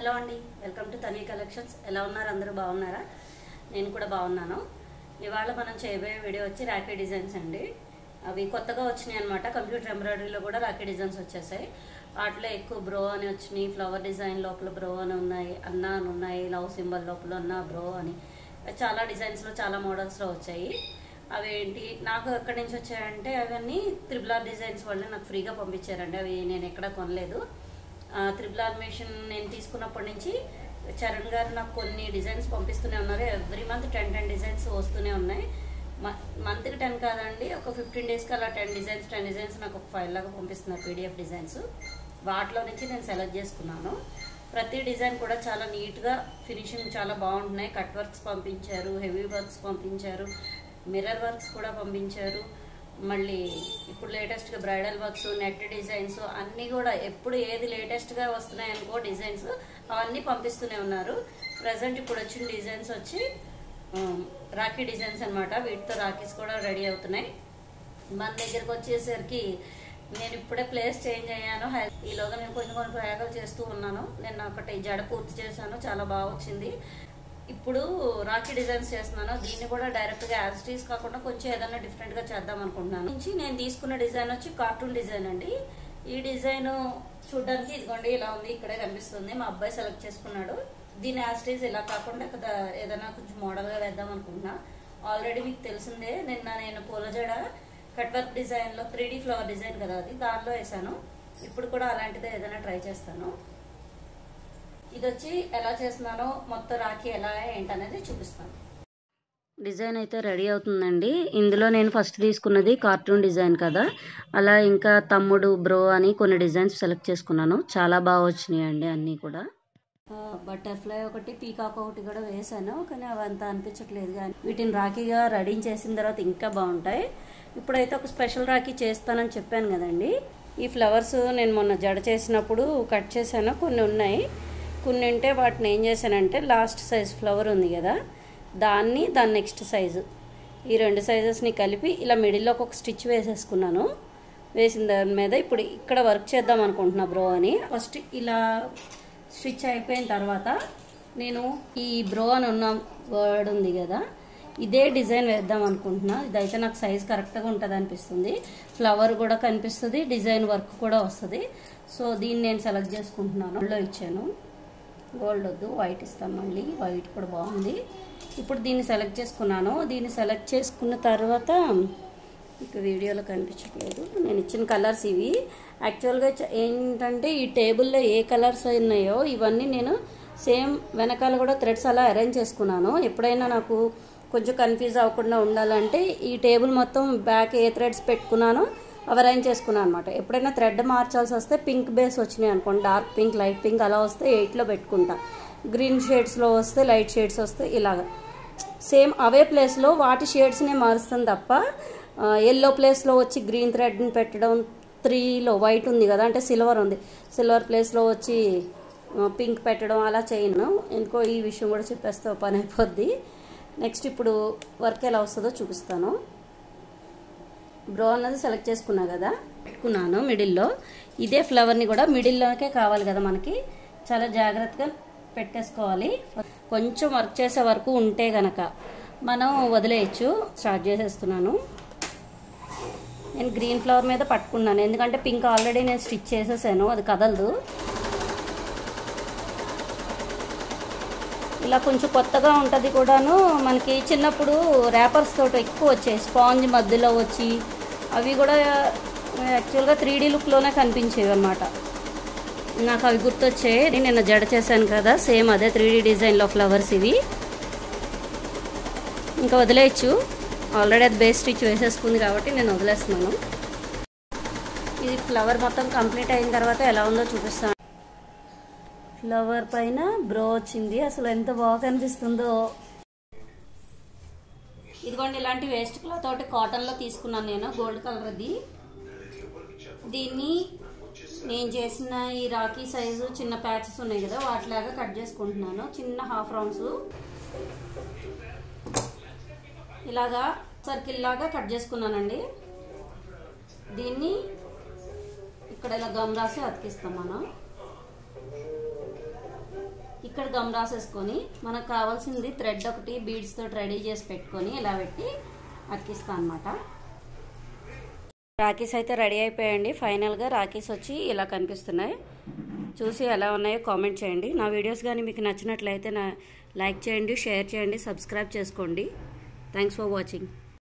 Hello అండి, welcome to తనీ collections. ఎలా ఉన్నారు? అందరూ బాగున్నారా? నేను కూడా బాగున్నాను. ఇవాళ మనం చేయబోయే వీడియో వచ్చి రాఖీ డిజైన్స్ అండి. అవి కొత్తగా వచ్చినాయి అనమాట. కంప్యూటర్ ఎంబ్రాయిడరీలో కూడా రాఖీ డిజైన్స్ వచ్చేసాయి. వాటిలో ఎక్కువ బ్రో అని వచ్చినాయి, ఫ్లవర్ డిజైన్ లోపల బ్రో అని ఉన్నాయి, అన్న అని ఉన్నాయి, లవ్ సింబల్ లోపల అన్న బ్రో అని చాలా డిజైన్స్లో చాలా మోడల్స్లో వచ్చాయి. అవేంటి నాకు ఎక్కడి నుంచి వచ్చాయంటే అవన్నీ త్రిబుల్ డిజైన్స్ వాళ్ళే నాకు ఫ్రీగా పంపించారండి. అవి నేను ఎక్కడ కొనలేదు. త్రిబుల్ మిషన్ నేను తీసుకున్నప్పటి నుంచి చరణ్ గారు నాకు కొన్ని డిజైన్స్ పంపిస్తూనే ఉన్నారు. ఎవ్రీ మంత్ 10 డిజైన్స్ వస్తూనే ఉన్నాయి. మంత్కి 10 కాదండి, ఒక 15 డేస్కి అలా 10 డిజైన్స్ నాకు ఒక ఫైల్ లాగా పంపిస్తున్నారు, PDF డిజైన్స్. వాటిలో నుంచి నేను సెలెక్ట్ చేసుకున్నాను. ప్రతి డిజైన్ కూడా చాలా నీట్గా ఫినిషింగ్ చాలా బాగుంటున్నాయి. కట్ వర్క్స్ పంపించారు, హెవీ వర్క్స్ పంపించారు, మిర్రర్ వర్క్స్ కూడా పంపించారు. మళ్ళీ ఇప్పుడు లేటెస్ట్గా బ్రైడల్ వర్క్స్, నెట్ డిజైన్స్ అన్నీ కూడా ఎప్పుడు ఏది లేటెస్ట్గా వస్తున్నాయి అనుకో డిజైన్స్ అవన్నీ పంపిస్తూనే ఉన్నారు. ప్రజెంట్ ఇప్పుడు వచ్చిన డిజైన్స్ వచ్చి రాఖీ డిజైన్స్ అనమాట. వీటితో రాఖీస్ కూడా రెడీ అవుతున్నాయి. మన దగ్గరకు వచ్చేసరికి నేను ఇప్పుడే ప్లేస్ చేంజ్ అయ్యాను. ఈలోగా నేను కొన్ని ప్రయోగాలు చేస్తూ ఉన్నాను. నేను ఒకటి జడ పూర్తి చేశాను, చాలా బాగా వచ్చింది. ఇప్పుడు రాఖీ డిజైన్స్ చేస్తున్నాను. దీన్ని కూడా డైరెక్ట్గా యాజ్టీస్ కాకుండా కొంచెం ఏదైనా డిఫరెంట్గా చేద్దాం అనుకుంటున్నాను. నుంచి నేను తీసుకున్న డిజైన్ వచ్చి కార్టూన్ డిజైన్ అండి. ఈ డిజైన్ చూడడానికి ఇదిగోండి ఇలా ఉంది, ఇక్కడే కనిపిస్తుంది. మా అబ్బాయి సెలెక్ట్ చేసుకున్నాడు. దీని యాజ్టీస్ ఇలా కాకుండా కదా ఏదైనా కొంచెం మోడల్గా వేద్దాం అనుకుంటున్నా. ఆల్రెడీ మీకు తెలిసిందే, నేను పూల జడ కట్ వర్క్ డిజైన్లో 3D ఫ్లవర్ డిజైన్ కదా అది, దానిలో వేసాను. ఇప్పుడు కూడా అలాంటిదే ఏదైనా ట్రై చేస్తాను. ఇది వచ్చి ఎలా చేస్తున్నానో మొత్తం రాఖీ ఎలా ఏంటనేది చూపిస్తాను. డిజైన్ అయితే రెడీ అవుతుందండి. ఇందులో నేను ఫస్ట్ తీసుకున్నది కార్టూన్ డిజైన్ కదా, అలా ఇంకా తమ్ముడు, బ్రో అని కొన్ని డిజైన్స్ సెలెక్ట్ చేసుకున్నాను. చాలా బాగా వచ్చినాయి అండి అన్నీ కూడా. బటర్ఫ్లై ఒకటి, పీకాక్ ఒకటి కూడా వేసాను, కానీ అవి అంత అనిపించట్లేదు. కానీ వీటిని రాఖీగా రెడీ చేసిన తర్వాత ఇంకా బాగుంటాయి. ఇప్పుడైతే ఒక స్పెషల్ రాఖీ చేస్తానని చెప్పాను కదండి. ఈ ఫ్లవర్స్ నేను మొన్న జడ చేసినప్పుడు కట్ చేశాను, కొన్ని ఉన్నాయి. కొన్ని ఉంటే వాటిని ఏం చేశానంటే లాస్ట్ సైజ్ ఫ్లవర్ ఉంది కదా, దాని నెక్స్ట్ సైజు, ఈ 2 సైజెస్ని కలిపి ఇలా మిడిల్లో ఒక స్టిచ్ వేసేసుకున్నాను. వేసిన దాని మీద ఇప్పుడు ఇక్కడ వర్క్ చేద్దాం అనుకుంటున్నా బ్రో అని. ఫస్ట్ ఇలా స్టిచ్ అయిపోయిన తర్వాత నేను ఈ బ్రో అని ఉన్న వర్డ్ ఉంది కదా, ఇదే డిజైన్ వేద్దాం అనుకుంటున్నా. ఇదైతే నాకు సైజ్ కరెక్ట్గా ఉంటుంది అనిపిస్తుంది. ఫ్లవర్ కూడా కనిపిస్తుంది, డిజైన్ వర్క్ కూడా వస్తుంది. సో దీన్ని నేను సెలెక్ట్ చేసుకుంటున్నాను. అందులో ఇచ్చాను, గోల్డ్ వద్దు, వైట్ ఇస్తాను. మళ్ళీ వైట్ కూడా బాగుంది. ఇప్పుడు దీన్ని సెలెక్ట్ చేసుకున్నాను. దీన్ని సెలెక్ట్ చేసుకున్న తర్వాత ఇక వీడియోలో కనిపించట్లేదు, నేను ఇచ్చిన కలర్స్ ఇవి. యాక్చువల్గా ఏంటంటే ఈ టేబుల్లో ఏ కలర్స్ ఉన్నాయో ఇవన్నీ నేను సేమ్ వెనకాల కూడా థ్రెడ్స్ అలా అరేంజ్ చేసుకున్నాను. ఎప్పుడైనా నాకు కొంచెం కన్ఫ్యూజ్ అవ్వకుండా ఉండాలంటే ఈ టేబుల్ మొత్తం బ్యాక్ ఏ థ్రెడ్స్ పెట్టుకున్నానో అవి అరేంజ్ చేసుకున్నాను అనమాట. ఎప్పుడైనా థ్రెడ్ మార్చాల్సి వస్తే పింక్ బేస్ వచ్చినాయి అనుకోండి, డార్క్ పింక్, లైట్ పింక్ అలా వస్తే 8లో పెట్టుకుంటా. గ్రీన్ షేడ్స్లో వస్తే, లైట్ షేడ్స్ వస్తే ఇలాగా సేమ్ అవే ప్లేస్లో వాటి షేడ్స్నే మారుస్తాను తప్ప ఎల్లో ప్లేస్లో వచ్చి గ్రీన్ థ్రెడ్ని పెట్టడం, 3లో వైట్ ఉంది కదా అంటే సిల్వర్ ఉంది, సిల్వర్ ప్లేస్లో వచ్చి పింక్ పెట్టడం అలా చేయను. ఇంకో ఈ విషయం కూడా చెప్పేస్తే పని అయిపోద్ది. నెక్స్ట్ ఇప్పుడు వర్క్ ఎలా వస్తుందో చూపిస్తాను. బ్రో అన్నది సెలెక్ట్ చేసుకున్నా కదా, పెట్టుకున్నాను మిడిల్లో. ఇదే ఫ్లవర్ని కూడా మిడిల్లోకే కావాలి కదా మనకి, చాలా జాగ్రత్తగా పెట్టేసుకోవాలి. కొంచెం వర్క్ చేసే వరకు ఉంటే గనక మనం వదిలేయచ్చు. స్టార్ట్ చేసేస్తున్నాను. నేను గ్రీన్ ఫ్లవర్ మీద పట్టుకున్నాను, ఎందుకంటే పింక్ ఆల్రెడీ నేను స్టిచ్ చేసేసాను, అది కదలదు. ఇలా కొంచెం కొత్తగా ఉంటుంది కూడాను. మనకి చిన్నప్పుడు ర్యాపర్స్ తోటి ఎక్కువ వచ్చాయి, స్పాంజ్ మధ్యలో వచ్చి అవి కూడా యాక్చువల్గా 3D లుక్లోనే కనిపించేవి అనమాట. నాకు అవి గుర్తొచ్చాయి. నేను జడ చేశాను కదా, సేమ్ అదే 3D డిజైన్లో ఫ్లవర్స్ ఇవి. ఇంకా వదిలేయచ్చు, ఆల్రెడీ అది బేస్ స్టిచ్ వేసేసుకుంది కాబట్టి నేను వదిలేస్తున్నాను. ఇది ఫ్లవర్ మొత్తం కంప్లీట్ అయిన తర్వాత ఎలా ఉందో చూపిస్తాను. ఫ్లవర్ పైన బ్రో వచ్చింది, అసలు ఎంత బాగా కనిపిస్తుందో. ఇదిగోండి ఇలాంటి వేస్ట్ క్లాత్ ఒకటి కాటన్లో తీసుకున్నాను నేను, గోల్డ్ కలర్ది. దీన్ని నేను చేసిన ఈ రాఖీ సైజు చిన్న ప్యాచెస్ ఉన్నాయి కదా వాటిలాగా కట్ చేసుకుంటున్నాను. చిన్న హాఫ్ రౌండ్స్ ఇలాగా సర్కిల్ లాగా కట్ చేసుకున్నానండి. దీన్ని ఇక్కడ ఇలా గమ్ రాసి అతికిస్తాం మనం. ఇక్కడ గమ్ రాసేసుకొని మనకు కావాల్సింది థ్రెడ్ ఒకటి బీడ్స్తో రెడీ చేసి పెట్టుకొని ఇలా పెట్టి అతికిస్తాను అనమాట. రాఖీస్ అయితే రెడీ అయిపోయాయండి. ఫైనల్గా రాఖీస్ వచ్చి ఇలా కనిపిస్తున్నాయి. చూసి ఎలా ఉన్నాయో కామెంట్ చేయండి. నా వీడియోస్ కానీ మీకు నచ్చినట్లయితే లైక్ చేయండి, షేర్ చేయండి, సబ్స్క్రైబ్ చేసుకోండి. Thanks for watching.